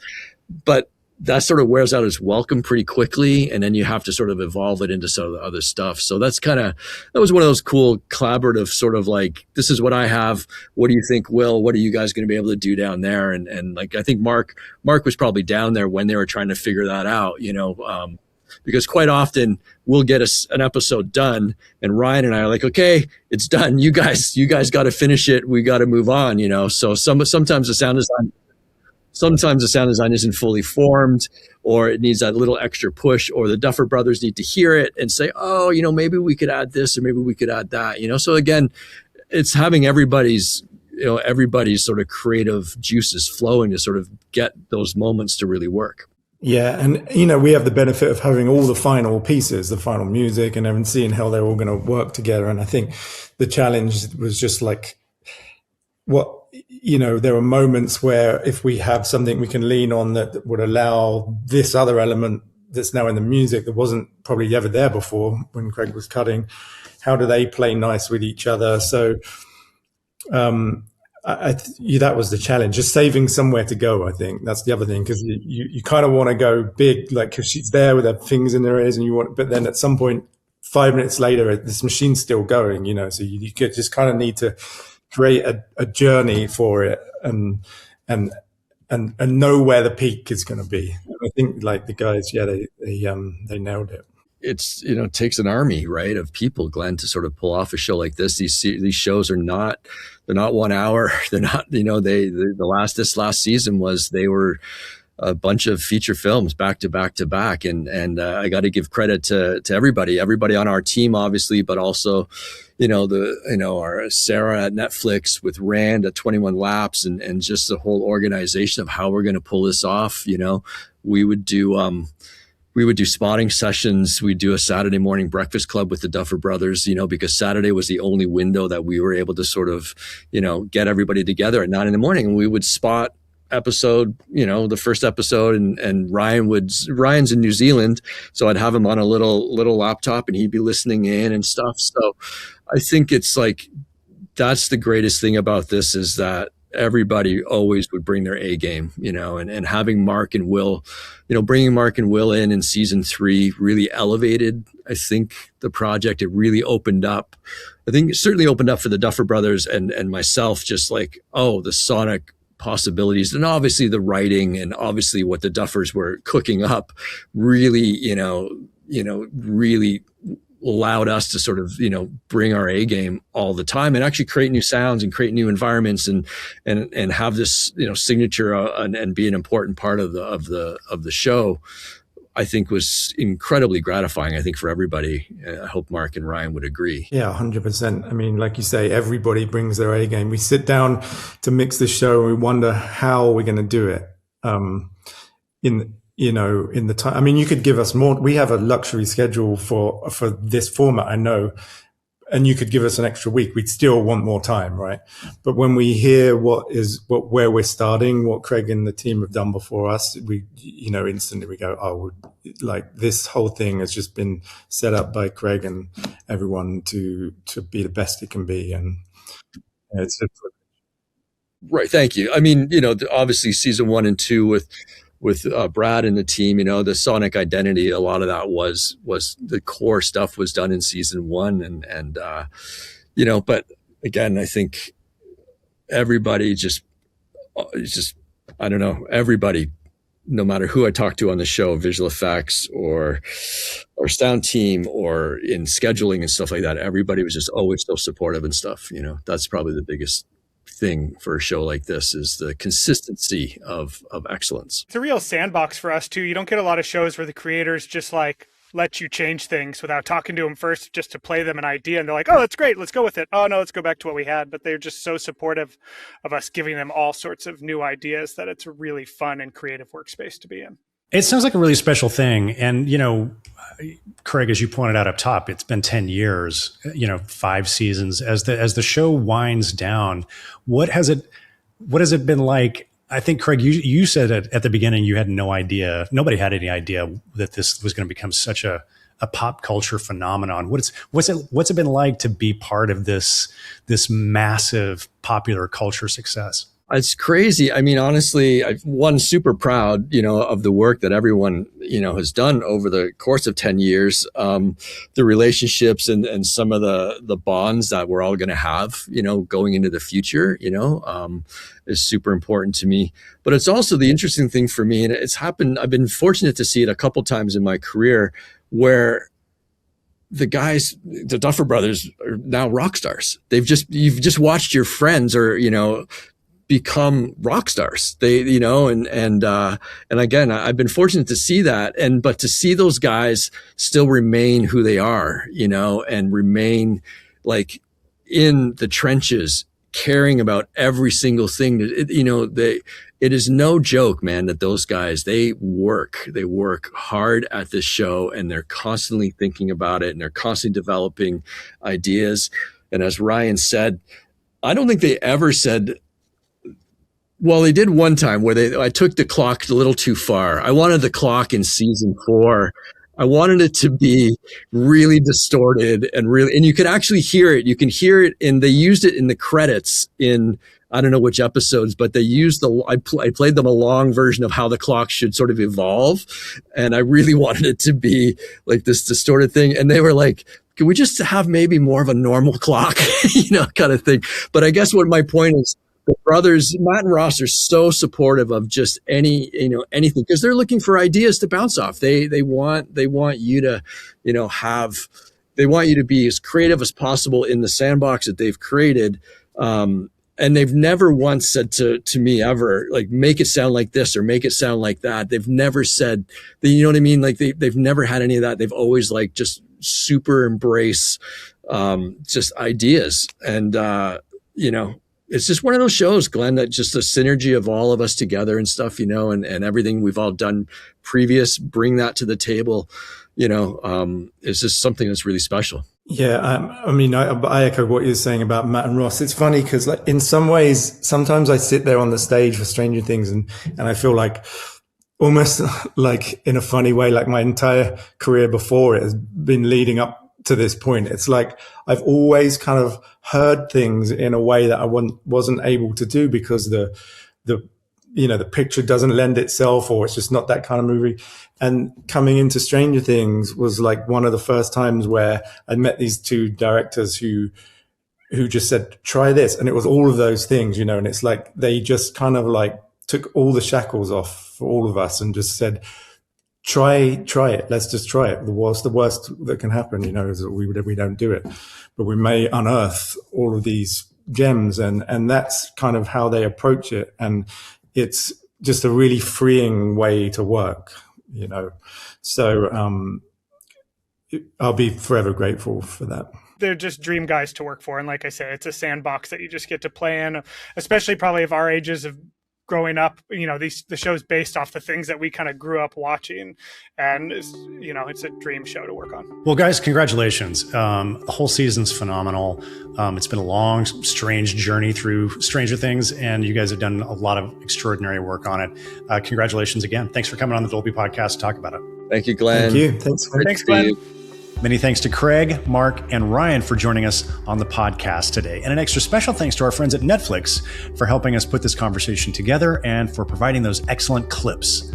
But that sort of wears out its welcome pretty quickly. And then you have to sort of evolve it into some of the other stuff. So that was one of those cool collaborative sort of like, this is what I have. What do you think, Will? What are you guys going to be able to do down there? And like, I think Mark was probably down there when they were trying to figure that out, because quite often we'll get an episode done and Ryan and I are like, okay, it's done. You guys got to finish it. We got to move on, So sometimes the sound design isn't fully formed, or it needs that little extra push, or the Duffer Brothers need to hear it and say, oh, maybe we could add this, or maybe we could add that, So again, it's having everybody's sort of creative juices flowing to sort of get those moments to really work. Yeah. And, we have the benefit of having all the final pieces, the final music, and seeing how they're all going to work together. And I think the challenge was just like, there are moments where if we have something we can lean on that would allow this other element that's now in the music that wasn't probably ever there before when Craig was cutting, how do they play nice with each other? So, that was the challenge, just saving somewhere to go. I think that's the other thing, because you kind of want to go big, like, because she's there with her fingers in her ears, and but then at some point, 5 minutes later, this machine's still going, so you could just kind of need to create a journey for it and know where the peak is going to be. I think like the guys, they nailed it. It's, it takes an army, right, of people, Glenn, to sort of pull off a show like this. These shows they're not 1 hour. They're not, this last season they were a bunch of feature films back to back to back. And I got to give credit to everybody on our team, obviously, but also, our Sarah at Netflix with Rand at 21 Laps and just the whole organization of how we're going to pull this off. We would do spotting sessions. We'd do a Saturday morning breakfast club with the Duffer Brothers, because Saturday was the only window that we were able to sort of, get everybody together at 9 a.m. And we would spot episode, the first episode, and Ryan's in New Zealand, so I'd have him on a little laptop and he'd be listening in and stuff. So I think it's like, that's the greatest thing about this, is that everybody always would bring their A game, and having Mark and Will, bringing Mark and Will in season 3 really elevated, I think, the project. It really opened up. I think it certainly opened up for the Duffer Brothers and myself, just like, the sonic possibilities, and obviously the writing, and obviously what the Duffers were cooking up really, really allowed us to sort of, bring our A game all the time and actually create new sounds and create new environments and have this, signature and be an important part of the show. I think was incredibly gratifying, I think, for everybody. I hope Mark and Ryan would agree. Yeah, 100%. I mean, like you say, everybody brings their A game. We sit down to mix this show and we wonder how we're going to do it. In the time, I mean, you could give us more. We have a luxury schedule for this format, I know, and you could give us an extra week. We'd still want more time, right? But when we hear where we're starting, what Craig and the team have done before us, we, instantly we go, like, this whole thing has just been set up by Craig and everyone to be the best it can be. And it's right. Thank you. I mean, obviously season 1 and 2 with Brad and the team, the sonic identity, a lot of that was the core stuff was done in season 1. And but again, I think everybody just, I don't know, everybody, no matter who I talk to on the show, visual effects or sound team or in scheduling and stuff like that, everybody was just always so supportive and stuff. That's probably the biggest thing for a show like this, is the consistency of excellence. It's a real sandbox for us too. You don't get a lot of shows where the creators just like let you change things without talking to them first, just to play them an idea, and they're like, oh, that's great, let's go with it. Oh no, let's go back to what we had. But they're just so supportive of us giving them all sorts of new ideas that it's a really fun and creative workspace to be in. It sounds like a really special thing. And, Craig, as you pointed out up top, it's been 10 years, 5 seasons. As the show winds down, what has it been like? I think, Craig, you said at the beginning you had no idea, nobody had any idea that this was going to become such a pop culture phenomenon. What's it been like to be part of this massive popular culture success? It's crazy. I mean, honestly, I'm super proud, of the work that everyone, has done over the course of 10 years. The relationships and some of the bonds that we're all going to have, going into the future, is super important to me. But it's also the interesting thing for me, and it's happened, I've been fortunate to see it a couple times in my career, where the guys, the Duffer Brothers, are now rock stars. You've just watched your friends or, become rock stars. They, and again, I've been fortunate to see that, but to see those guys still remain who they are, and remain like in the trenches, caring about every single thing. It is no joke, man, that those guys, they work hard at this show, and they're constantly thinking about it, and they're constantly developing ideas. And as Ryan said, I don't think they ever said, well, they did one time where I took the clock a little too far. I wanted the clock in season 4. I wanted it to be really distorted and you could actually hear it. You can hear it, and they used it in the credits in, I don't know which episodes, but they used I played them a long version of how the clock should sort of evolve. And I really wanted it to be like this distorted thing. And they were like, can we just have maybe more of a normal clock, kind of thing. But I guess what my point is, the brothers, Matt and Ross, are so supportive of just anything, because they're looking for ideas to bounce off. They want you to, they want you to be as creative as possible in the sandbox that they've created. And they've never once said to me ever, like, make it sound like this or make it sound like that. They've never said, you know what I mean? Like they've never had any of that. They've always like just super embrace, just ideas. And, it's just one of those shows, Glenn, that just the synergy of all of us together and stuff, and everything we've all done previous, bring that to the table, it's just something that's really special. Yeah, I mean, I echo what you're saying about Matt and Ross. It's funny because, like, in some ways, sometimes I sit there on the stage for Stranger Things, and I feel like almost like in a funny way, like my entire career before it has been leading up to this point. It's like I've always kind of heard things in a way that I wasn't able to do because the picture doesn't lend itself, or it's just not that kind of movie. And coming into Stranger Things was like one of the first times where I met these two directors who just said, try this. And it was all of those things, and it's like they just kind of like took all the shackles off for all of us and just said, try it. Let's just try it. The worst that can happen, is that we don't do it, but we may unearth all of these gems. And that's kind of how they approach it. And it's just a really freeing way to work, So I'll be forever grateful for that. They're just dream guys to work for. And like I said, it's a sandbox that you just get to play in, especially probably of our ages of growing up, the show's based off the things that we kind of grew up watching. And, it's a dream show to work on. Well, guys, congratulations. The whole season's phenomenal. It's been a long, strange journey through Stranger Things, and you guys have done a lot of extraordinary work on it. Congratulations again. Thanks for coming on the Dolby podcast to talk about it. Thank you, Glenn. Thank you. Thanks, Glenn. Many thanks to Craig, Mark, and Ryan for joining us on the podcast today. And an extra special thanks to our friends at Netflix for helping us put this conversation together and for providing those excellent clips.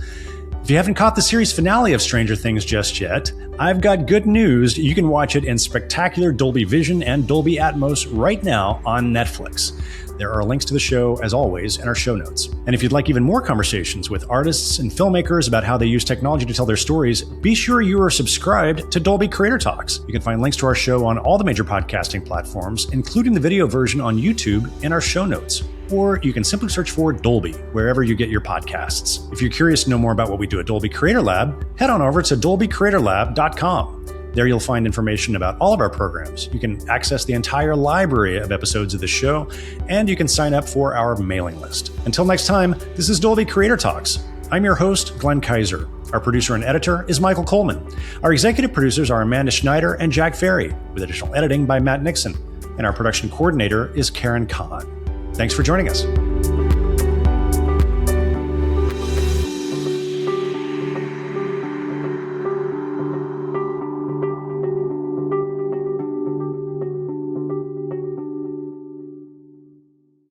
If you haven't caught the series finale of Stranger Things just yet, I've got good news. You can watch it in spectacular Dolby Vision and Dolby Atmos right now on Netflix. There are links to the show, as always, in our show notes. And if you'd like even more conversations with artists and filmmakers about how they use technology to tell their stories, be sure you are subscribed to Dolby Creator Talks. You can find links to our show on all the major podcasting platforms, including the video version on YouTube in our show notes. Or you can simply search for Dolby wherever you get your podcasts. If you're curious to know more about what we do at Dolby Creator Lab, head on over to dolbycreatorlab.com. There you'll find information about all of our programs. You can access the entire library of episodes of the show, and you can sign up for our mailing list. Until next time, this is Dolby Creator Talks. I'm your host, Glenn Kaiser. Our producer and editor is Michael Coleman. Our executive producers are Amanda Schneider and Jack Ferry, with additional editing by Matt Nixon. And our production coordinator is Karen Kahn. Thanks for joining us.